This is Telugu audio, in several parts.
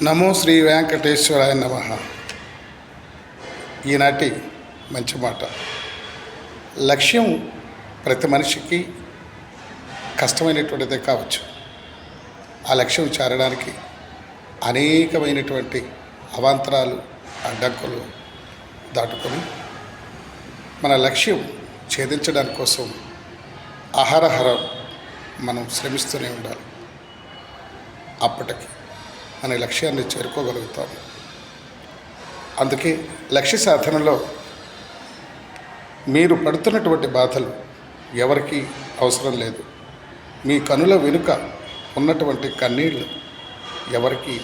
నమో శ్రీ వెంకటేశ్వరాయ నమః. ఈనాటి మంచి మాట. లక్ష్యం ప్రతి మనిషికి కష్టమైనటువంటిదే కావచ్చు. ఆ లక్ష్యం చేరడానికి అనేకమైనటువంటి అవాంతరాలు, అడ్డంకులు దాటుకొని మన లక్ష్యం ఛేదించడానికి కోసం అహరహరం మనం శ్రమిస్తూనే ఉండాలి. అప్పటికి మన లక్ష్యాన్ని చేరుకోగలుగుతాము. అందుకే లక్ష్య సాధనలో మీరు పడుతున్నటువంటి బాధలు ఎవరికి అవసరం లేదు. మీ కనుల వెనుక ఉన్నటువంటి కన్నీళ్ళు ఎవరికి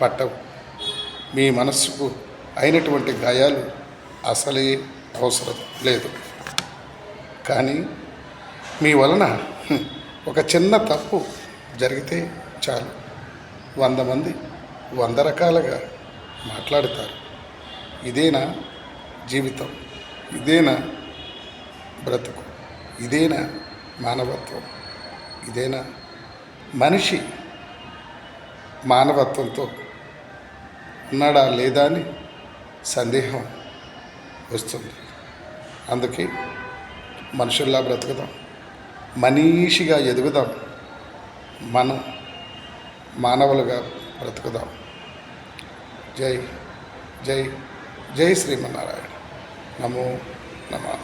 పట్టవు. మీ మనస్సుకు అయినటువంటి గాయాలు అసలే అవసరం లేదు. కానీ మీ వలన ఒక చిన్న తప్పు జరిగితే చాలు, 100 మంది 100 రకాలుగా మాట్లాడతారు. ఇదేనా జీవితం? ఇదేనా బ్రతుకు? ఇదేనా మానవత్వం? ఇదేనా మనిషి మానవత్వంతో ఉన్నాడా లేదా అని సందేహం వస్తుంది. అందుకే మనుషుల్లా బ్రతుకుదాం, మనీషిగా ఎదుగుదాం, మనం మానవులుగా బ్రతుకుదాం. జై జై జై శ్రీమన్నారాయణ. నమో నమః.